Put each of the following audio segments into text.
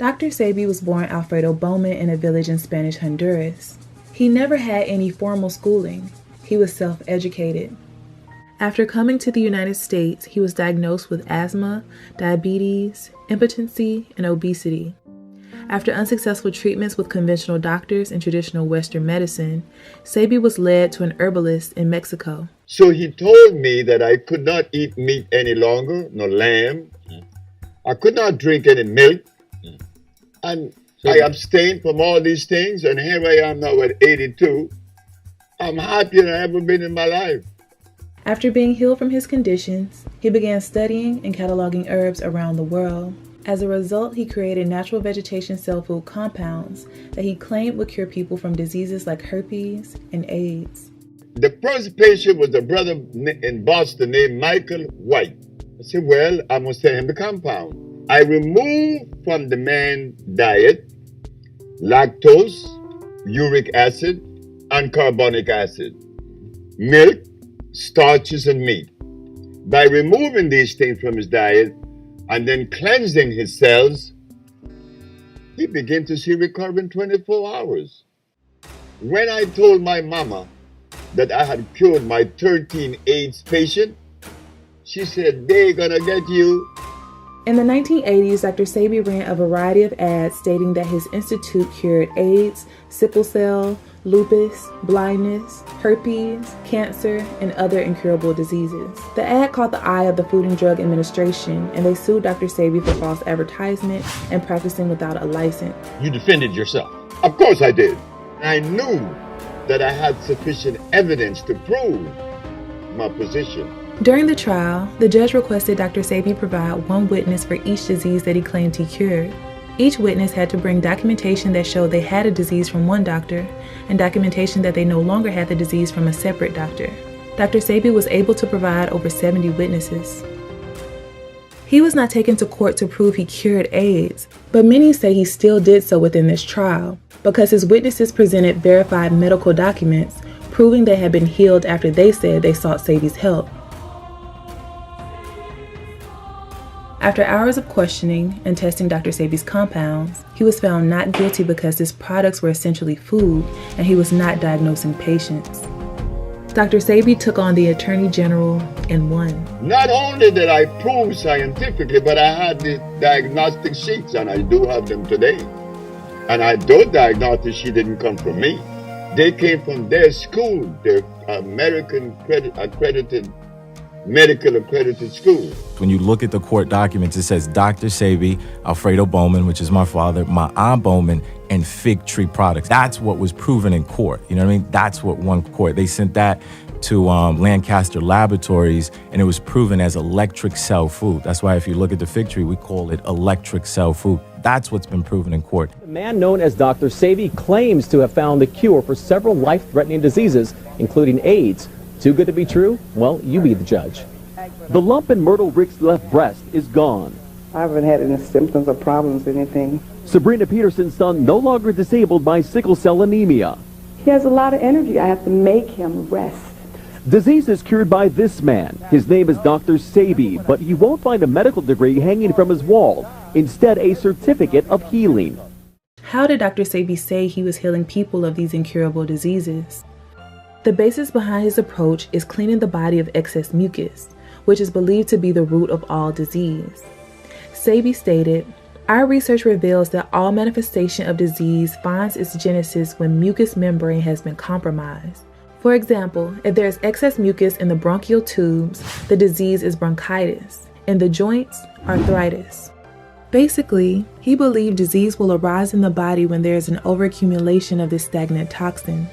Dr. Sebi was born Alfredo Bowman in a village in Spanish Honduras. He never had any formal schooling. He was self-educated. After coming to the United States, he was diagnosed with asthma, diabetes, impotency, and obesity. After unsuccessful treatments with conventional doctors and traditional Western medicine, Sebi was led to an herbalist in Mexico. So he told me that I could not eat meat any longer, no lamb. I could not drink any milk. And I abstained from all these things, and here I am now at 82. I'm happier than I've ever been in my life. After being healed from his conditions, he began studying and cataloging herbs around the world. As a result, he created natural vegetation cell food compounds that he claimed would cure people from diseases like herpes and AIDS. The first patient was a brother in Boston named Michael White. I said, well, I must send him the compound. I removed from the man's diet lactose, uric acid, and carbonic acid, milk, starches, and meat. By removing these things from his diet and then cleansing his cells, he began to see recovery in 24 hours. When I told my mama that I had cured my 13 AIDS patient, she said, they're gonna get you. In the 1980s, Dr. Sebi ran a variety of ads stating that his institute cured AIDS, sickle cell, lupus, blindness, herpes, cancer, and other incurable diseases. The ad caught the eye of the Food and Drug Administration, and they sued Dr. Sebi for false advertisement and practicing without a license. You defended yourself. Of course I did. I knew that I had sufficient evidence to prove my position. During the trial, the judge requested Dr. Sebi provide one witness for each disease that he claimed he cured. Each witness had to bring documentation that showed they had a disease from one doctor and documentation that they no longer had the disease from a separate doctor. Dr. Sebi was able to provide over 70 witnesses. He was not taken to court to prove he cured AIDS, but many say he still did so within this trial because his witnesses presented verified medical documents proving they had been healed after they said they sought Sebi's help. After hours of questioning and testing Dr. Sebi's compounds, he was found not guilty because his products were essentially food and he was not diagnosing patients. Dr. Sebi took on the Attorney General and won. Not only did I prove scientifically, but I had the diagnostic sheets, and I do have them today. And those diagnostic sheets didn't come from me. They came from their school, their American accredited medical accredited school. When you look at the court documents, it says Dr. Sebi, Alfredo Bowman, which is my father, my aunt Bowman, and Fig Tree Products. That's what was proven in court. You know what I mean? That's what won court. They sent that to Lancaster Laboratories, and it was proven as electric cell food. That's why if you look at the fig tree, we call it electric cell food. That's what's been proven in court. The man known as Dr. Sebi claims to have found the cure for several life-threatening diseases, including AIDS. Too good to be true? Well, you be the judge. The lump in Myrtle Rick's left breast is gone. I haven't had any symptoms or problems, anything. Sabrina Peterson's son no longer disabled by sickle cell anemia. He has a lot of energy. I have to make him rest. Disease is cured by this man. His name is Dr. Sebi, but you won't find a medical degree hanging from his wall. Instead, a certificate of healing. How did Dr. Sebi say he was healing people of these incurable diseases? The basis behind his approach is cleaning the body of excess mucus, which is believed to be the root of all disease. Sebi stated, "Our research reveals that all manifestation of disease finds its genesis when mucous membrane has been compromised. For example, if there is excess mucus in the bronchial tubes, the disease is bronchitis. In the joints, arthritis." Basically, he believed disease will arise in the body when there is an overaccumulation of this stagnant toxin.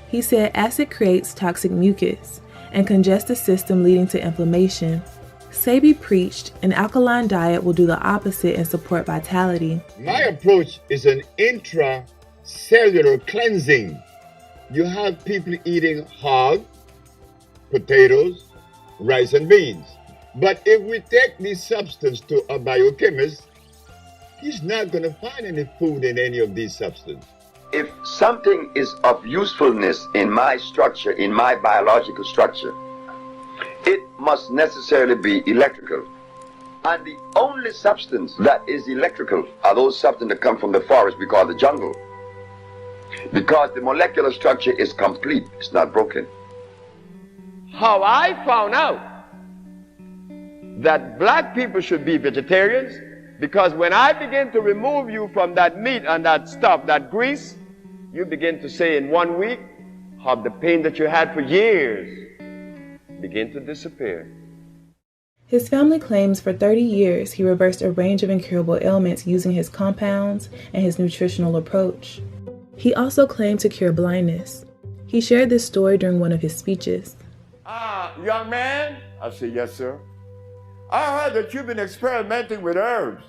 He said acid creates toxic mucus and congests the system, leading to inflammation. Sebi preached an alkaline diet will do the opposite and support vitality. My approach is an intracellular cleansing. You have people eating hog, potatoes, rice, and beans. But if we take this substance to a biochemist, he's not going to find any food in any of these substances. If something is of usefulness in my structure, in my biological structure, it must necessarily be electrical. And the only substance that is electrical are those substances that come from the forest we call the jungle. Because the molecular structure is complete, it's not broken. How I found out that black people should be vegetarians, because when I begin to remove you from that meat and that stuff, that grease, you begin to say in 1 week, how the pain that you had for years begin to disappear. His family claims for 30 years he reversed a range of incurable ailments using his compounds and his nutritional approach. He also claimed to cure blindness. He shared this story during one of his speeches. Young man, I said, yes, sir. I heard that you've been experimenting with herbs.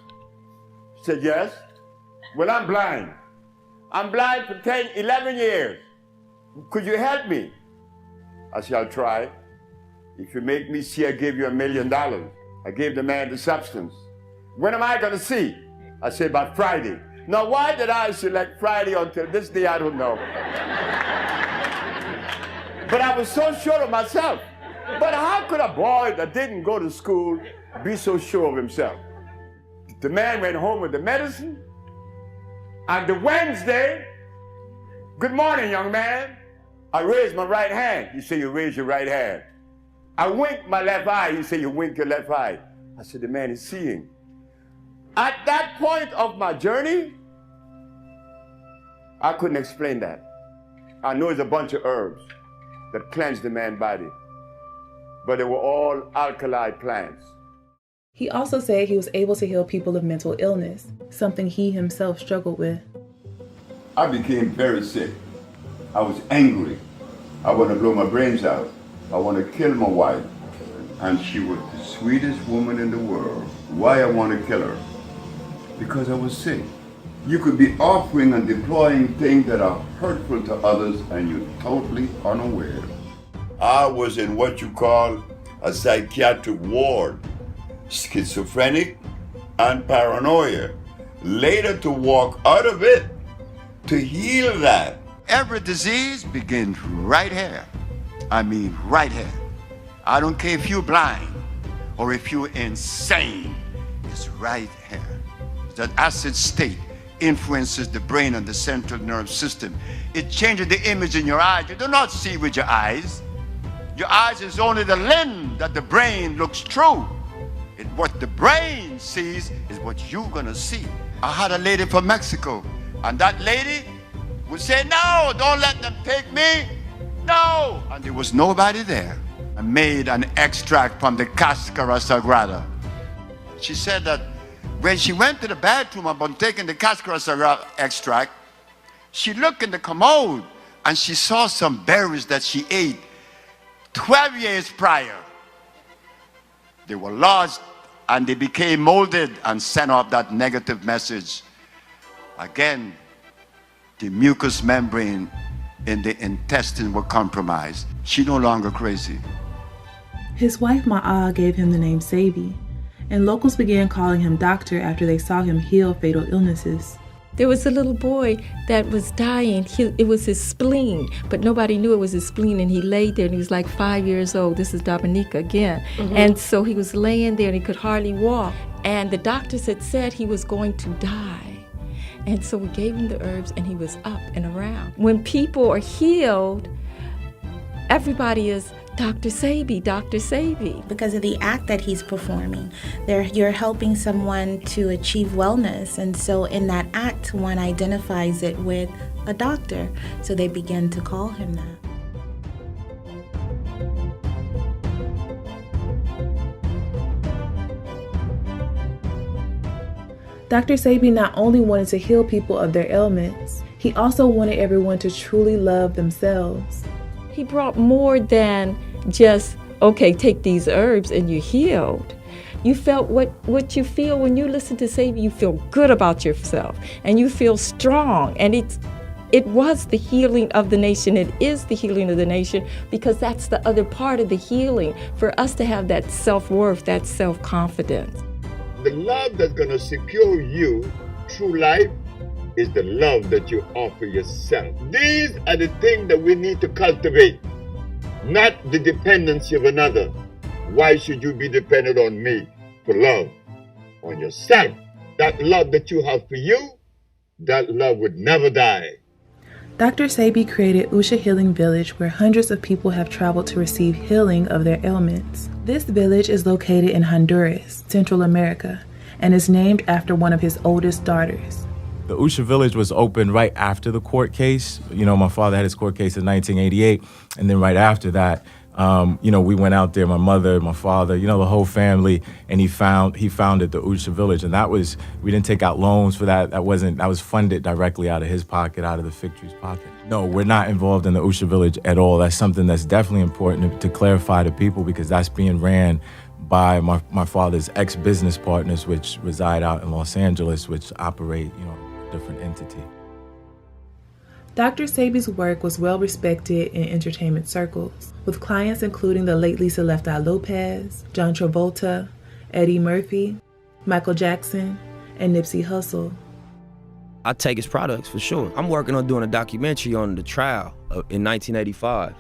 He said, yes. Well, I'm blind. I'm blind for 10, 11 years. Could you help me? I said, I'll try. If you make me see, I give you $1 million. I gave the man the substance. When am I going to see? I said, by Friday. Now, why did I select Friday until this day? I don't know. But I was so sure of myself. But how could a boy that didn't go to school be so sure of himself? The man went home with the medicine. And the Wednesday, good morning, young man. I raised my right hand. He said, you raise your right hand. I winked my left eye. He said, you wink your left eye. I said, the man is seeing. At that point of my journey, I couldn't explain that. I know it's a bunch of herbs that cleanse the man's body, but they were all alkali plants. He also said he was able to heal people of mental illness, something he himself struggled with. I became very sick. I was angry. I want to blow my brains out. I want to kill my wife. And she was the sweetest woman in the world. Why I want to kill her? Because I was sick. You could be offering and deploying things that are hurtful to others and you're totally unaware. I was in what you call a psychiatric ward, schizophrenic and paranoia. Later to walk out of it, to heal that. Every disease begins right here. I mean right here. I don't care if you're blind or if you're insane. It's right here. That acid state influences the brain and the central nervous system. It changes the image in your eyes. You do not see with your eyes. Your eyes is only the lens that the brain looks through. What the brain sees is what you're gonna see. I had a lady from Mexico, and that lady would say, no, don't let them take me, no. And there was nobody there. I made an extract from the Cascara Sagrada. She said that when she went to the bathroom upon taking the Cascara Sagrada extract, she looked in the commode and she saw some berries that she ate 12 years prior. They were lodged and they became molded and sent off that negative message. Again, the mucous membrane in the intestine were compromised. She's no longer crazy. His wife Ma'a gave him the name Sebi, and locals began calling him doctor after they saw him heal fatal illnesses. There was a little boy that was dying. It was his spleen, but nobody knew it was his spleen, and he laid there, and he was like 5 years old. This is Dominica again. Mm-hmm. And so he was laying there, and he could hardly walk. And the doctors had said he was going to die. And so we gave him the herbs, and he was up and around. When people are healed, everybody is Dr. Sebi, Dr. Sebi. Because of the act that he's performing, you're helping someone to achieve wellness. And so in that act, one identifies it with a doctor. So they begin to call him that. Dr. Sebi not only wanted to heal people of their ailments, he also wanted everyone to truly love themselves. He brought more than just, okay, take these herbs and you're healed. You felt what you feel when you listen to Sebi. You feel good about yourself and you feel strong. And it was the healing of the nation. It is the healing of the nation because that's the other part of the healing, for us to have that self-worth, that self-confidence. The love that's going to secure you through life is the love that you offer yourself. These are the things that we need to cultivate, not the dependency of another. Why should you be dependent on me for love? on yourself. That love that you have for you, that love would never die. Dr. Sebi created Usha Healing Village, where hundreds of people have traveled to receive healing of their ailments. This village is located in Honduras, Central America, and is named after one of his oldest daughters. The Usha Village was opened right after the court case. You know, my father had his court case in 1988, and then right after that, we went out there, my mother, my father, the whole family, and he founded the Usha Village. And we didn't take out loans for that. That was funded directly out of his pocket, out of the Fig Tree's pocket. No, we're not involved in the Usha Village at all. That's something that's definitely important to clarify to people, because that's being ran by my father's ex-business partners, which reside out in Los Angeles, which operate, a different entity. Dr. Sebi's work was well respected in entertainment circles, with clients including the late Lisa Left Eye Lopez, John Travolta, Eddie Murphy, Michael Jackson, and Nipsey Hussle. I take his products for sure. I'm working on doing a documentary on the trial in 1985.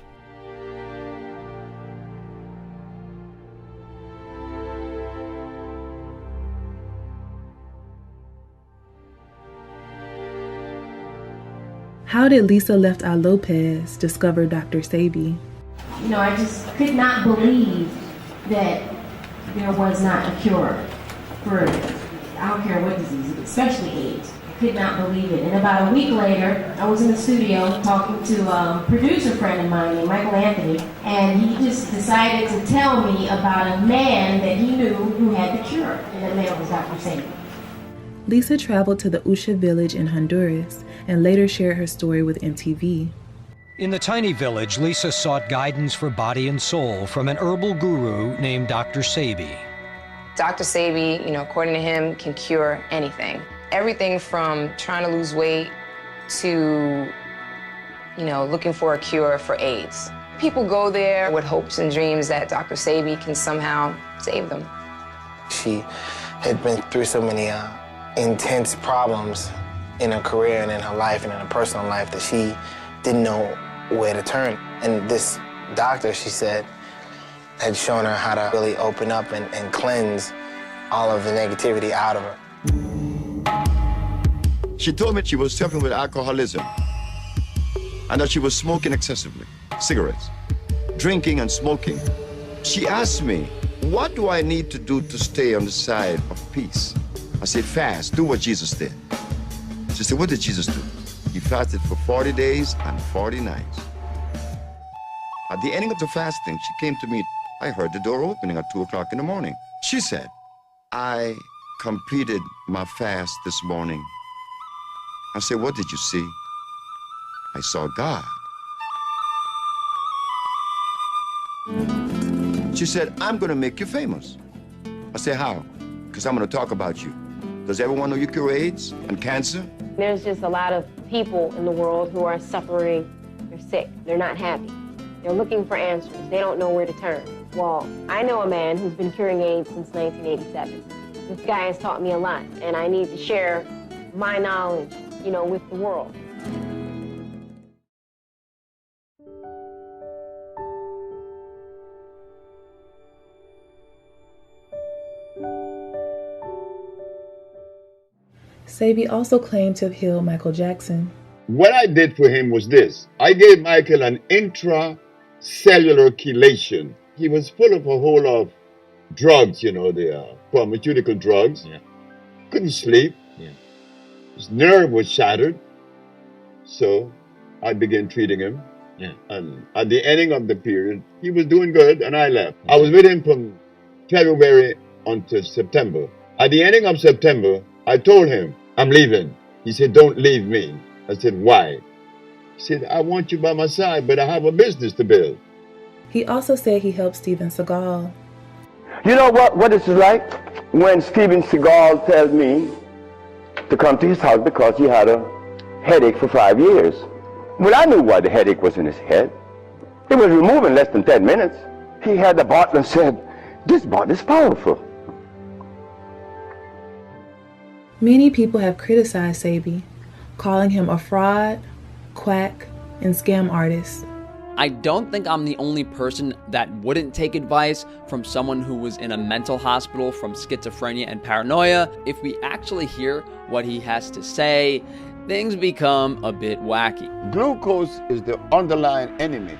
How did Lisa Left Eye Lopez discover Dr. Sebi? I just could not believe that there was not a cure for, I don't care what disease, especially AIDS. I could not believe it. And about a week later, I was in the studio talking to a producer friend of mine named Michael Anthony, and he just decided to tell me about a man that he knew who had the cure, and that man was Dr. Sebi. Lisa traveled to the Usha village in Honduras and later shared her story with MTV. In the tiny village, Lisa sought guidance for body and soul from an herbal guru named Dr. Sebi. Dr. Sebi, according to him, can cure anything. Everything from trying to lose weight to, looking for a cure for AIDS. People go there with hopes and dreams that Dr. Sebi can somehow save them. She had been through so many intense problems in her career and in her life and in her personal life that she didn't know where to turn. And this doctor, she said, had shown her how to really open up and cleanse all of the negativity out of her. She told me she was suffering with alcoholism and that she was smoking excessively, cigarettes, drinking and smoking. She asked me, what do I need to do to stay on the side of peace? I said, fast, do what Jesus did. She said, what did Jesus do? He fasted for 40 days and 40 nights. At the ending of the fasting, she came to me. I heard the door opening at 2 o'clock in the morning. She said, I completed my fast this morning. I said, what did you see? I saw God. She said, I'm gonna make you famous. I said, how? Because I'm gonna talk about you. Does everyone know you cure AIDS and cancer? There's just a lot of people in the world who are suffering. They're sick. They're not happy. They're looking for answers. They don't know where to turn. Well, I know a man who's been curing AIDS since 1987. This guy has taught me a lot, and I need to share my knowledge, with the world. Sebi also claimed to have healed Michael Jackson. What I did for him was this. I gave Michael an intracellular chelation. He was full of a whole lot of drugs, the pharmaceutical drugs. Yeah. Couldn't sleep. Yeah. His nerve was shattered. So I began treating him. Yeah. And at the ending of the period, he was doing good, and I left. I was with him from February until September. At the ending of September, I told him, I'm leaving. He said, don't leave me. I said, why? He said, I want you by my side, but I have a business to build. He also said he helped Steven Seagal. You know what this is like? When Steven Seagal tells me to come to his house because he had a headache for 5 years. Well, I knew why the headache was in his head. It was removed in less than 10 minutes. He had the bottle and said, this bottle is powerful. Many people have criticized Sebi, calling him a fraud, quack, and scam artist. I don't think I'm the only person that wouldn't take advice from someone who was in a mental hospital from schizophrenia and paranoia. If we actually hear what he has to say, things become a bit wacky. Glucose is the underlying enemy.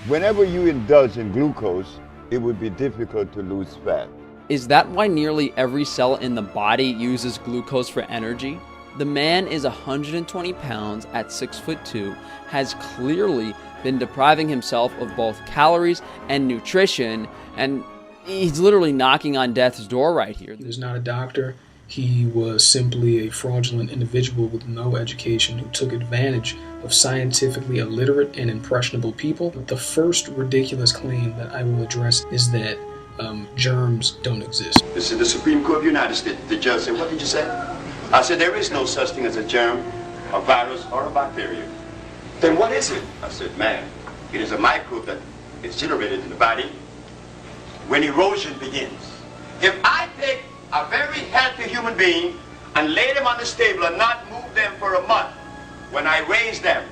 Whenever you indulge in glucose, it would be difficult to lose fat. Is that why nearly every cell in the body uses glucose for energy? The man is 120 pounds at 6'2", has clearly been depriving himself of both calories and nutrition, and he's literally knocking on death's door right here. He was not a doctor. He was simply a fraudulent individual with no education who took advantage of scientifically illiterate and impressionable people. The first ridiculous claim that I will address is that germs don't exist. This is the Supreme Court of the United States. The judge said, what did you say? I said, there is no such thing as a germ, a virus, or a bacteria. Then what is it? I said, man, it is a microbe that is generated in the body when erosion begins. If I take a very healthy human being and lay them on the stable and not move them for a month, when I raise them,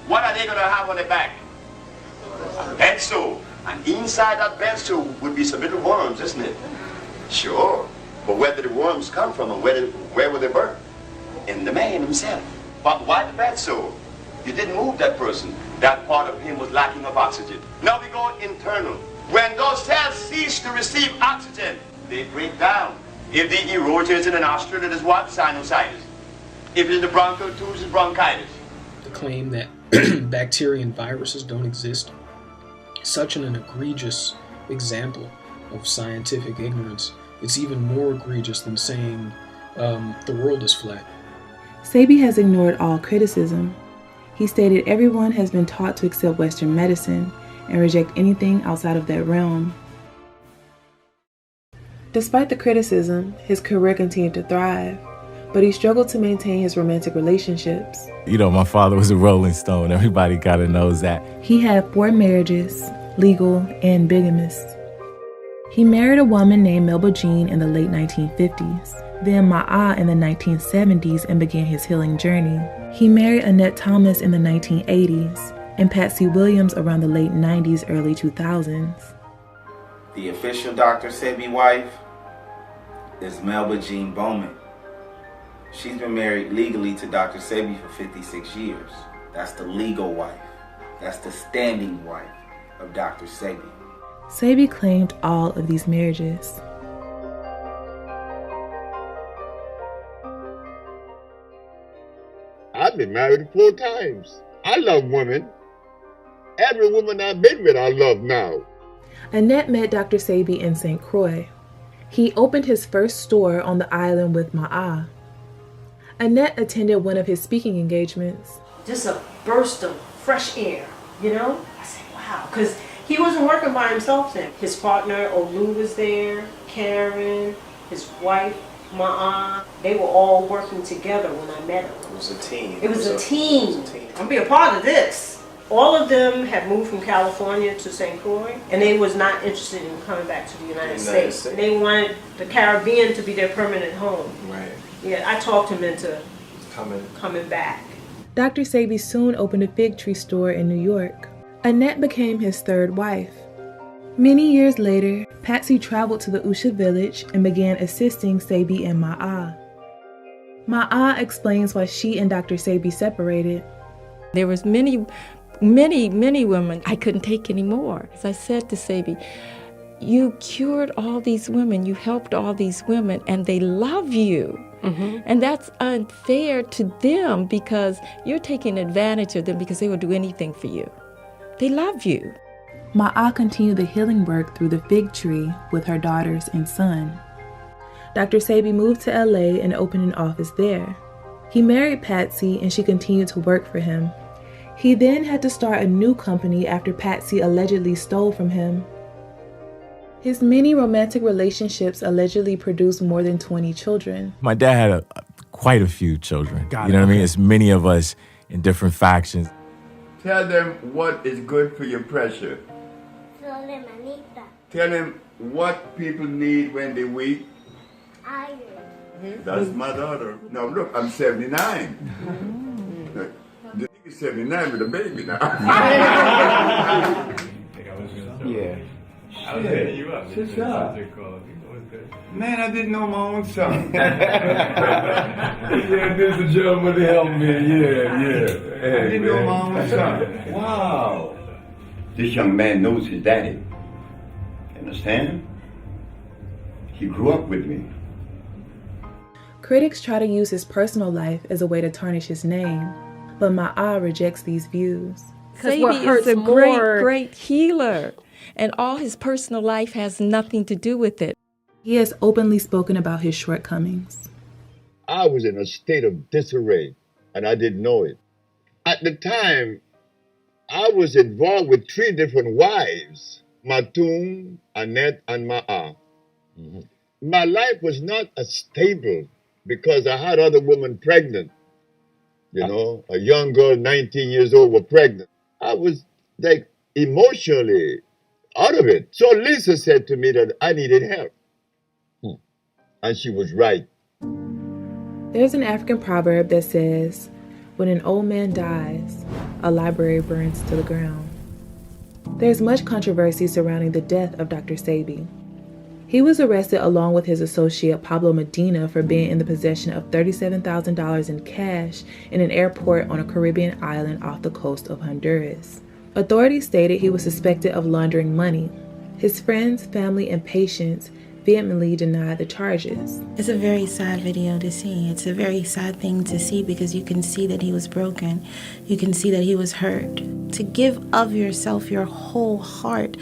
what are they going to have on their back? A bed sore. And inside that bed sore would be some little worms, isn't it? Sure. But where did the worms come from and where were they birthed? In the man himself. But why the bed sore? You didn't move that person. That part of him was lacking of oxygen. Now we go internal. When those cells cease to receive oxygen, they break down. If the erosion is in the nostril, it is what? Sinusitis. If it's in the bronchial tubes, it's bronchitis. The claim that bacteria and viruses don't exist, such an egregious example of scientific ignorance. It's even more egregious than saying the world is flat. Sebi has ignored all criticism. He stated everyone has been taught to accept Western medicine and reject anything outside of that realm. Despite the criticism, his career continued to thrive, but he struggled to maintain his romantic relationships. You know, my father was a Rolling Stone. Everybody gotta knows that. He had 4 marriages, legal and bigamous. He married a woman named Melba Jean in the late 1950s, then Ma'a in the 1970s and began his healing journey. He married Annette Thomas in the 1980s and Patsy Williams around the late 90s, early 2000s. The official Dr. Sebi wife is Melba Jean Bowman. She's been married legally to Dr. Sebi for 56 years. That's the legal wife. That's the standing wife of Dr. Sebi. Sebi claimed all of these marriages. I've been married 4 times. I love women. Every woman I've been with, I love now. Annette met Dr. Sebi in St. Croix. He opened his first store on the island with Ma'a. Annette attended one of his speaking engagements. Just a burst of fresh air, you know? I said, wow, because he wasn't working by himself then. His partner, Olu, was there, Karen, his wife, Ma'a. They were all working together when I met him. It was a team. It was a team. I'm be a part of this. All of them had moved from California to St. Croix, and they was not interested in coming back to the United States. They wanted the Caribbean to be their permanent home. Right. Yeah, I talked him into coming back. Dr. Sebi soon opened a fig tree store in New York. Annette became his 3rd wife. Many years later, Patsy traveled to the Usha village and began assisting Sebi and Ma'a. Ma'a explains why she and Dr. Sebi separated. There was many women I couldn't take anymore. As I said to Sebi, you cured all these women, you helped all these women, and they love you. Mm-hmm. And that's unfair to them because you're taking advantage of them because they will do anything for you. They love you. Ma'a continued the healing work through the fig tree with her daughters and son. Dr. Sebi moved to LA and opened an office there. He married Patsy and she continued to work for him. He then had to start a new company after Patsy allegedly stole from him. His many romantic relationships allegedly produced more than 20 children. My dad had quite a few children. You know what I mean? It's many of us in different factions. Tell them what is good for your pressure. Tell them what people need when they're weak. Iron. That's my daughter. Now look, I'm 79. You 79 with a baby now. Yeah. I was hitting you up. Shut up. Man, I didn't know my own son. Yeah, this is a gentleman to help me. Yeah. Hey, I didn't know my own son. Wow. This young man knows his daddy. Understand? He grew up with me. Critics try to use his personal life as a way to tarnish his name, but Ma'a rejects these views. Sebi is a great healer, and all his personal life has nothing to do with it. He has openly spoken about his shortcomings. I was in a state of disarray, and I didn't know it. At the time, I was involved with 3 different wives, Matum, Annette, and Ma'a. My life was not as stable because I had other women pregnant. You know, a young girl, 19 years old, was pregnant. I was like emotionally out of it. So Lisa said to me that I needed help. And she was right. There's an African proverb that says, when an old man dies, a library burns to the ground. There's much controversy surrounding the death of Dr. Sebi. He was arrested along with his associate Pablo Medina for being in the possession of $37,000 in cash in an airport on a Caribbean island off the coast of Honduras. Authorities stated he was suspected of laundering money. His friends, family, and patients vehemently denied the charges. It's a very sad video to see. It's a very sad thing to see because you can see that he was broken. You can see that he was hurt. To give of yourself your whole heart.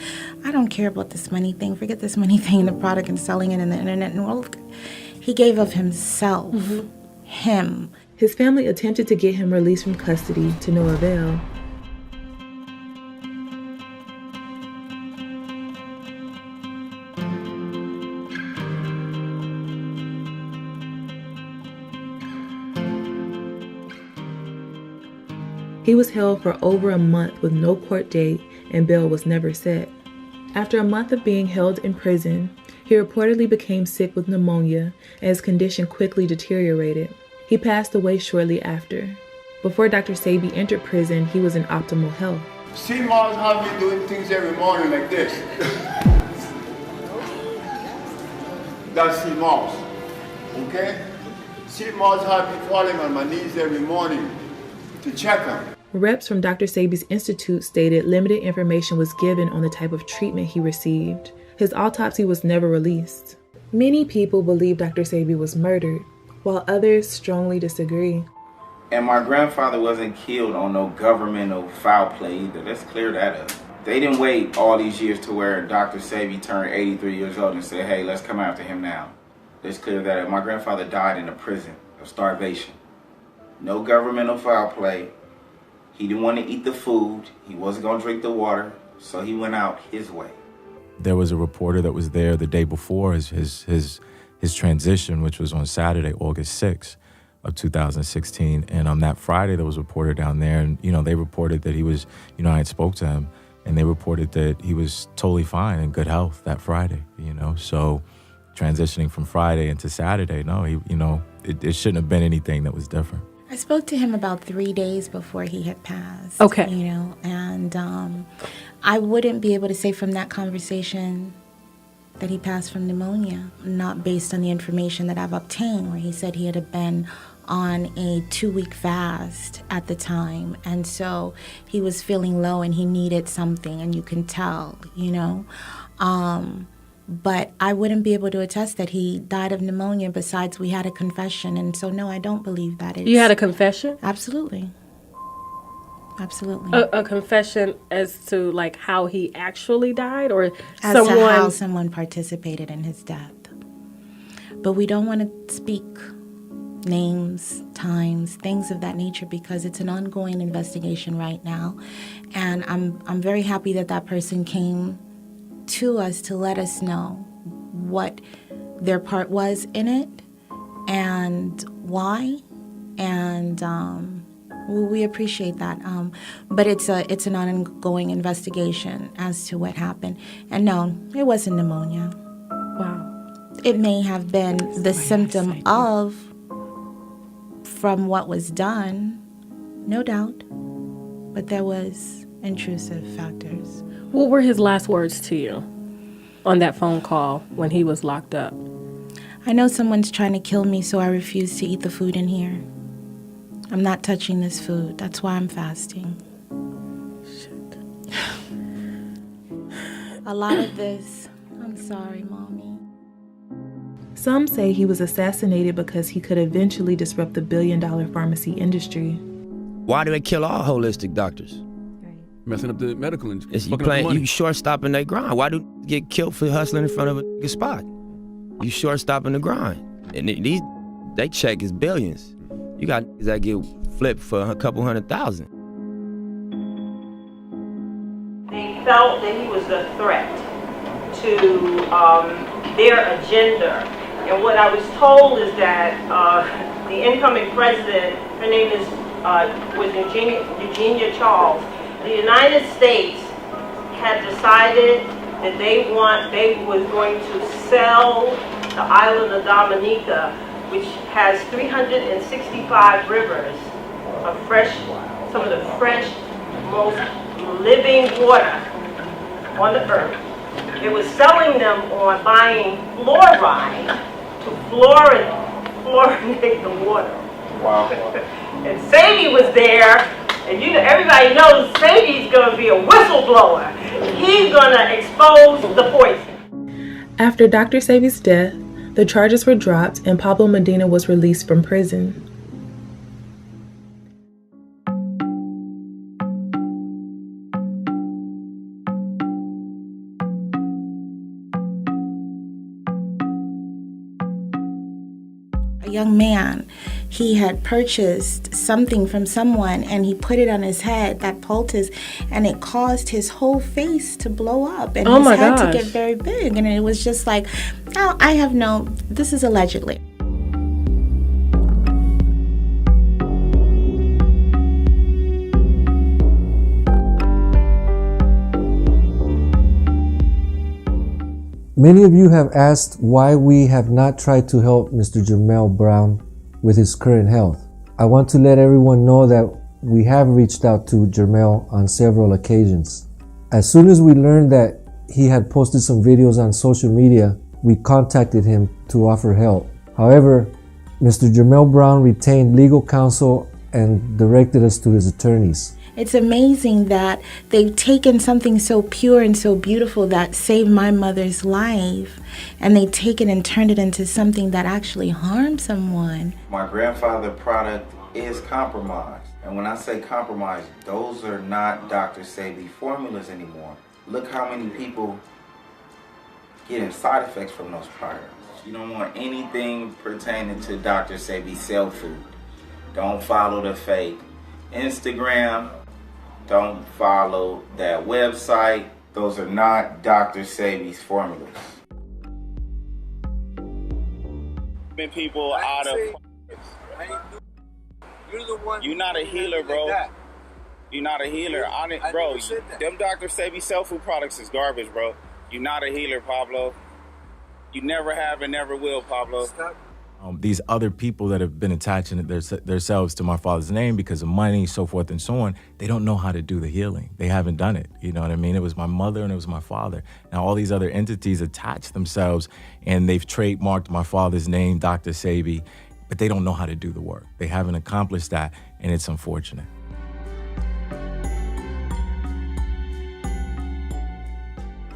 I don't care about this money thing. Forget this money thing, the product and selling it in the internet and world. He gave of himself. Him. His family attempted to get him released from custody to no avail. He was held for over a month with no court date, and bail was never set. After a month of being held in prison, he reportedly became sick with pneumonia, and his condition quickly deteriorated. He passed away shortly after. Before Dr. Sebi entered prison, he was in optimal health. See, Mars have me doing things every morning like this. That's see Mars, okay? See Mars have me falling on my knees every morning to check him. Reps from Dr. Sebi's institute stated limited information was given on the type of treatment he received. His autopsy was never released. Many people believe Dr. Sebi was murdered, while others strongly disagree. And my grandfather wasn't killed on no governmental foul play either. Let's clear that up. They didn't wait all these years to where Dr. Sebi turned 83 years old and said, hey, let's come after him now. Let's clear that up. My grandfather died in a prison of starvation. No governmental foul play. He didn't want to eat the food. He wasn't going to drink the water. So he went out his way. There was a reporter that was there the day before his transition, which was on Saturday, August 6th of 2016. And on that Friday, there was a reporter down there. And, they reported that he was, I had spoke to him. And they reported that he was totally fine in good health that Friday, So transitioning from Friday into Saturday, no, it shouldn't have been anything that was different. I spoke to him about 3 days before he had passed. Okay. And I wouldn't be able to say from that conversation that he passed from pneumonia, not based on the information that I've obtained, where he said he had been on a 2-week fast at the time. And so he was feeling low and he needed something, and you can tell, But I wouldn't be able to attest that he died of pneumonia. Besides, we had a confession. And so, no, I don't believe that. You had a confession? Absolutely. Absolutely. A confession as to, how he actually died? Or as to how someone participated in his death. But we don't want to speak names, times, things of that nature, because it's an ongoing investigation right now. And I'm very happy that that person came to us to let us know what their part was in it and why, and we appreciate that. But it's an ongoing investigation as to what happened. And no, it wasn't pneumonia. Wow. It may have been the symptom of from what was done, no doubt. but there was intrusive factors. What were his last words to you on that phone call when he was locked up? I know someone's trying to kill me, so I refuse to eat the food in here. I'm not touching this food. That's why I'm fasting. A lot of this, I'm sorry, Mommy. Some say he was assassinated because he could eventually disrupt the billion-dollar pharmacy industry. Why do they kill all holistic doctors? Messing up the medical industry. You short-stopping their grind. Why do you get killed for hustling in front of a spot? You short-stopping the grind. And they check is billions. You got that get flipped for a couple $100,000. They felt that he was a threat to their agenda. And what I was told is that the incoming president, her name was Eugenia Charles. The United States had decided that they was going to sell the island of Dominica, which has 365 rivers of some of the fresh, most living water on the earth. It was selling them on buying fluoride to fluorinate the water. Wow. And Sebi was there, and everybody knows Sebi's going to be a whistleblower. He's going to expose the poison. After Dr. Sebi's death, the charges were dropped and Pablo Medina was released from prison. A young man, he had purchased something from someone and he put it on his head, that poultice, and it caused his whole face to blow up and his head to get very big. And it was just like, oh, this is allegedly. Many of you have asked why we have not tried to help Mr. Jermell Brown with his current health. I want to let everyone know that we have reached out to Jermell on several occasions. As soon as we learned that he had posted some videos on social media, we contacted him to offer help. However, Mr. Jermell Brown retained legal counsel and directed us to his attorneys. It's amazing that they've taken something so pure and so beautiful that saved my mother's life, and they've taken and turned it into something that actually harmed someone. My grandfather's product is compromised. And when I say compromised, those are not Dr. Sebi formulas anymore. Look how many people getting side effects from those products. You don't want anything pertaining to Dr. Sebi cell food. Don't follow the fake Instagram. Don't follow that website. Those are not Dr. Sebi's formulas. People out of you're not a healer, bro. You're not a healer. Bro, them Dr. Sebi cell food products is garbage, bro. You're not a healer, Pablo. You never have and never will, Pablo. These other people that have been attaching themselves to my father's name because of money, so forth and so on, they don't know how to do the healing. They haven't done it. You know what I mean? It was my mother and it was my father. Now all these other entities attach themselves and they've trademarked my father's name, Dr. Sebi, but they don't know how to do the work. They haven't accomplished that, and it's unfortunate.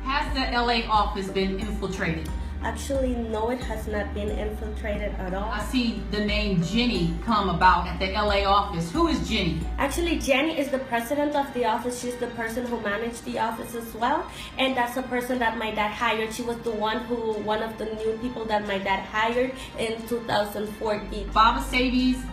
Has the LA office been infiltrated? Actually, no, it has not been infiltrated at all. I see the name Jenny come about at the LA office. Who is Jenny? Actually, Jenny is the president of the office. She's the person who managed the office as well. And that's the person that my dad hired. She was the one of the new people that my dad hired in 2014. Baba Sebi's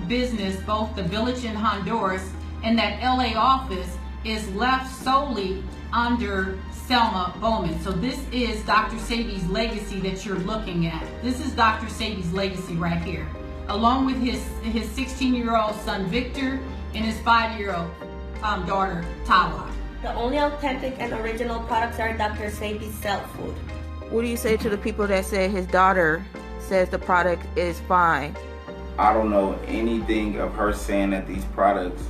business, both the village in Honduras and that LA office, is left solely under Selma Bowman. So this is Dr. Sebi's legacy that you're looking at. This is Dr. Sebi's legacy right here, along with his 16-year-old son Victor and his 5-year-old daughter Tawa. The only authentic and original products are Dr. Sebi's cell food. What do you say to the people that say his daughter says the product is fine? I don't know anything of her saying that these products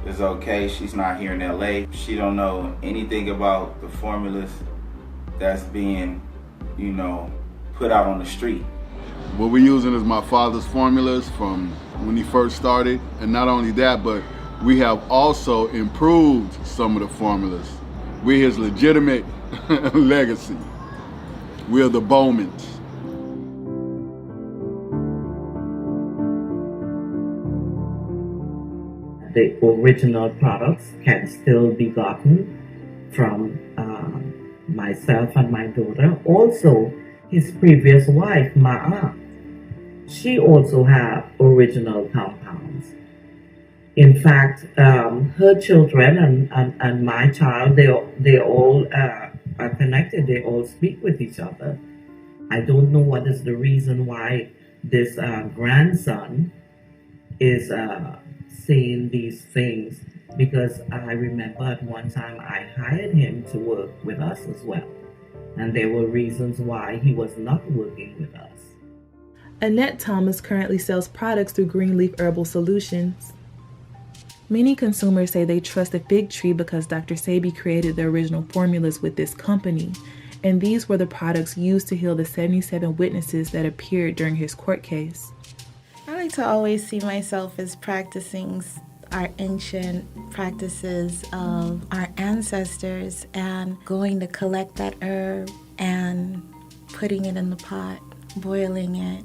is okay. She's not here in LA. She don't know anything about the formulas that's being, put out on the street. What we're using is my father's formulas from when he first started. And not only that, but we have also improved some of the formulas. We're his legitimate legacy. We're the Bowmans. The original products can still be gotten from myself and my daughter. Also, his previous wife, Ma'a, she also have original compounds. In fact, her children and my child, they all are connected. They all speak with each other. I don't know what is the reason why this grandson is saying these things, because I remember at one time I hired him to work with us as well. And there were reasons why he was not working with us. Annette Thomas currently sells products through Greenleaf Herbal Solutions. Many consumers say they trust the fig tree because Dr. Sebi created the original formulas with this company, and these were the products used to heal the 77 witnesses that appeared during his court case. I like to always see myself as practicing our ancient practices of our ancestors and going to collect that herb and putting it in the pot, boiling it,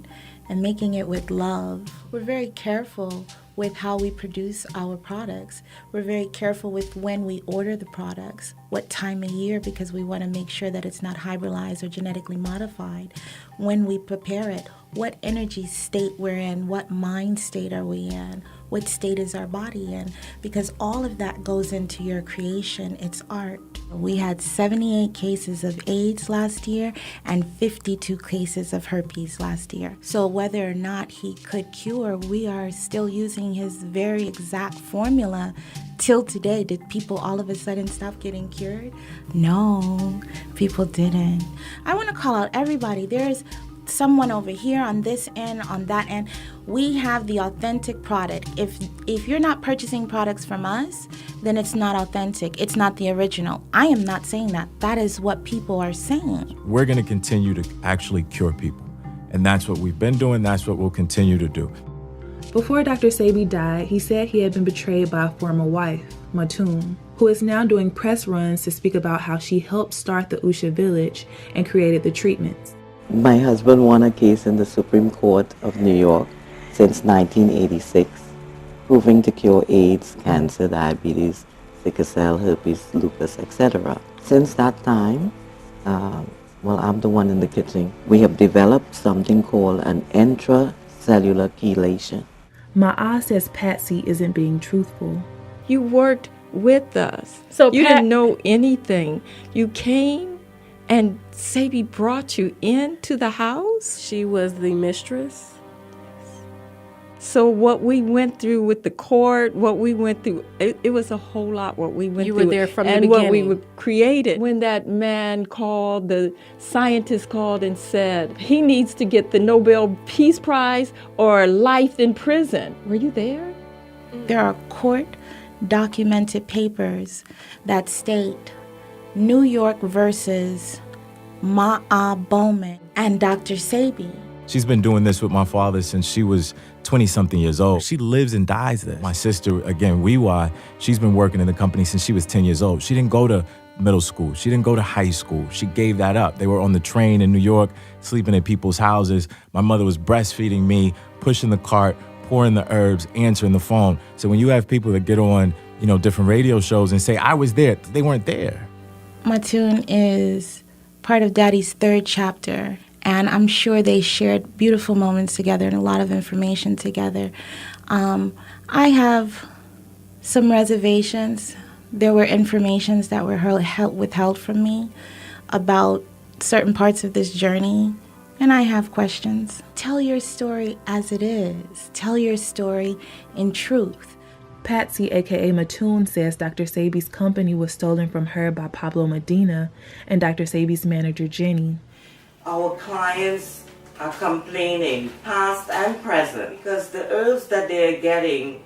and making it with love. We're very careful with how we produce our products. We're very careful with when we order the products, what time of year, because we want to make sure that it's not hybridized or genetically modified. When we prepare it, what energy state we're in, what mind state are we in, what state is our body in, because all of that goes into your creation. It's art. We had 78 cases of AIDS last year and 52 cases of herpes last year. So whether or not he could cure, we are still using his very exact formula till today. Did people all of a sudden stop getting cured? No, people didn't. I want to call out everybody. There's someone over here on this end, on that end. We have the authentic product. If you're not purchasing products from us, then it's not authentic. It's not the original. I am not saying that. That is what people are saying. We're going to continue to actually cure people. And that's what we've been doing. That's what we'll continue to do. Before Dr. Sebi died, he said he had been betrayed by a former wife, Matun, who is now doing press runs to speak about how she helped start the Usha village and created the treatments. My husband won a case in the Supreme Court of New York since 1986, proving to cure AIDS, cancer, diabetes, sickle cell, herpes, lupus, etc. Since that time, I'm the one in the kitchen. We have developed something called an intracellular chelation. Ma'a says Patsy isn't being truthful. You worked with us. So you didn't know anything. You came and Sebi brought you into the house? She was the mistress. So what we went through with the court, what we went through, it was a whole lot what we went through. You were there from the beginning. And what we created. When that man called, the scientist called and said, he needs to get the Nobel Peace Prize or life in prison. Were you there? There are court documented papers that state New York versus Ma'a Bowman and Dr. Sebi. She's been doing this with my father since she was 20-something years old. She lives and dies there. My sister, again, Wiwa, she's been working in the company since she was 10 years old. She didn't go to middle school. She didn't go to high school. She gave that up. They were on the train in New York, sleeping at people's houses. My mother was breastfeeding me, pushing the cart, pouring the herbs, answering the phone. So when you have people that get on, different radio shows and say, I was there, they weren't there. Matun is part of Daddy's third chapter, and I'm sure they shared beautiful moments together and a lot of information together. I have some reservations. There were informations that were withheld from me about certain parts of this journey, and I have questions. Tell your story as it is. Tell your story in truth. Patsy, aka Matun, says Dr. Sebi's company was stolen from her by Pablo Medina and Dr. Sebi's manager, Jenny. Our clients are complaining, past and present, because the herbs that they're getting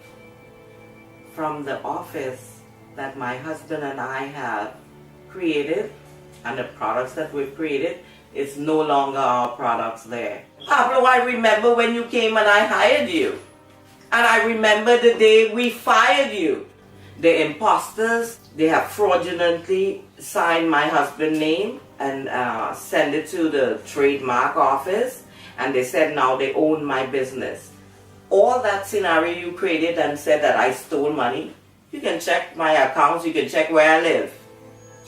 from the office that my husband and I have created, and the products that we've created, it's no longer our products there. Pablo, I remember when you came and I hired you. And I remember the day we fired you. The imposters, they have fraudulently signed my husband's name and sent it to the trademark office. And they said now they own my business. All that scenario you created and said that I stole money, you can check my accounts, you can check where I live.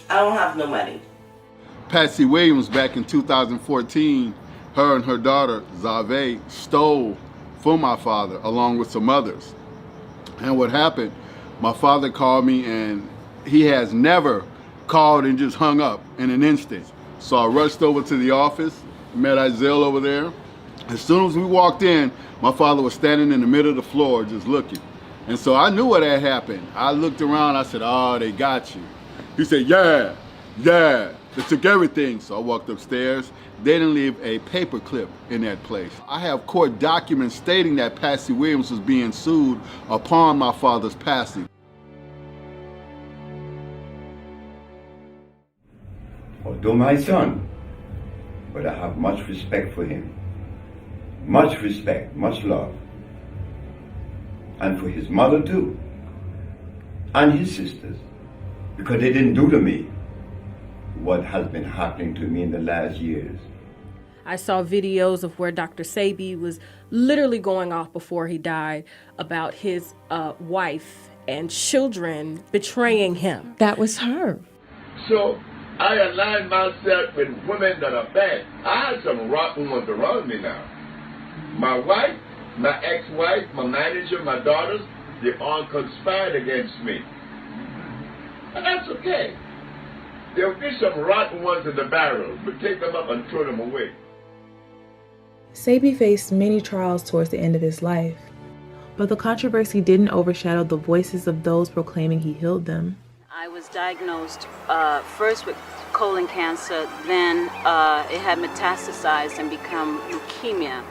I don't have no money. Patsy Williams, back in 2014, her and her daughter, Zave, stole from my father along with some others. And what happened, my father called me, and he has never called and just hung up in an instant. So I rushed over to the office, met Isaiah over there. As soon as we walked in, my father was standing in the middle of the floor just looking. And so I knew what had happened. I looked around, I said, oh, they got you. He said, yeah, they took everything. So I walked upstairs. They didn't leave a paper clip in that place. I have court documents stating that Patsy Williams was being sued upon my father's passing. Although my son, but I have much respect for him. Much respect, much love. And for his mother too. And his sisters. Because they didn't do to me what has been happening to me in the last years. I saw videos of where Dr. Sebi was literally going off before he died about his wife and children betraying him. That was her. So I align myself with women that are bad. I have some rotten ones around me now. My wife, my ex-wife, my manager, my daughters, they all conspired against me. And that's okay. There'll be some rotten ones in the barrel, but take them up and throw them away. Sebi faced many trials towards the end of his life, but the controversy didn't overshadow the voices of those proclaiming he healed them. I was diagnosed first with colon cancer, then it had metastasized and become leukemia.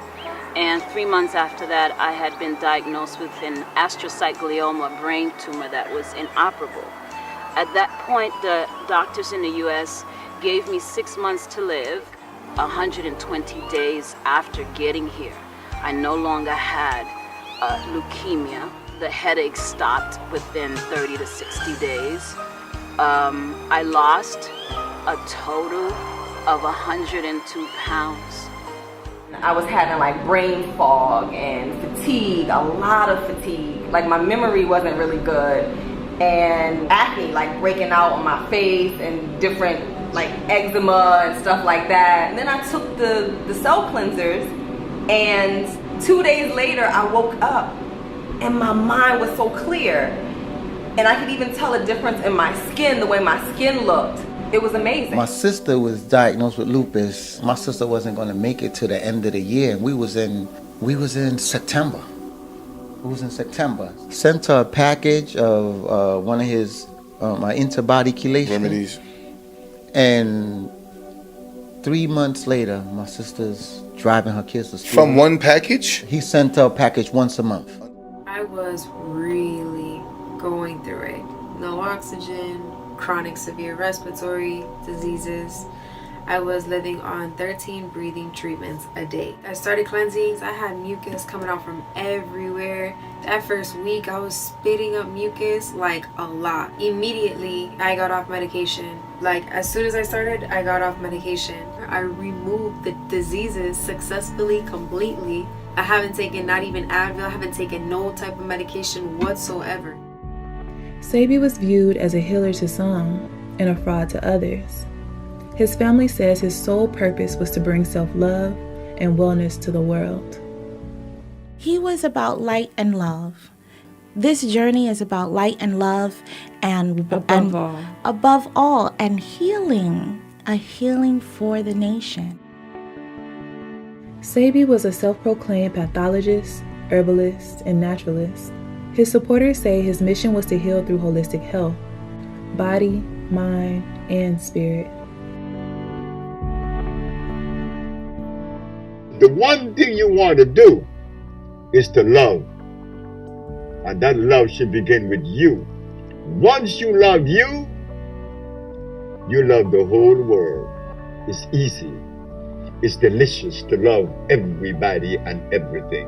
And 3 months after that, I had been diagnosed with an astrocytoma brain tumor that was inoperable. At that point, the doctors in the U.S. gave me 6 months to live. 120 days after getting here, I no longer had leukemia. The headaches stopped within 30 to 60 days. I lost a total of 102 pounds. I was having like brain fog and fatigue, a lot of fatigue. Like my memory wasn't really good. And acne, like breaking out on my face and different like eczema and stuff like that. And then I took the cell cleansers, and 2 days later I woke up and my mind was so clear. And I could even tell a difference in my skin, the way my skin looked. It was amazing. My sister was diagnosed with lupus. My sister wasn't going to make it to the end of the year. We was in September. Sent her a package of one of his antibody chelation remedies. And 3 months later, my sister's driving her kids to school. From one package? He sent her a package once a month. I was really going through it. No oxygen, chronic severe respiratory diseases. I was living on 13 breathing treatments a day. I started cleansings. I had mucus coming out from everywhere. That first week, I was spitting up mucus like a lot. Immediately, I got off medication. Like as soon as I started, I got off medication. I removed the diseases successfully, completely. I haven't taken not even Advil. I haven't taken no type of medication whatsoever. Sebi was viewed as a healer to some and a fraud to others. His family says his sole purpose was to bring self-love and wellness to the world. He was about light and love. This journey is about light and love and above all, and healing, a healing for the nation. Sebi was a self-proclaimed pathologist, herbalist, and naturalist. His supporters say his mission was to heal through holistic health, body, mind, and spirit. The one thing you want to do is to love. And that love should begin with you. Once you love you, you love the whole world. It's easy. It's delicious to love everybody and everything.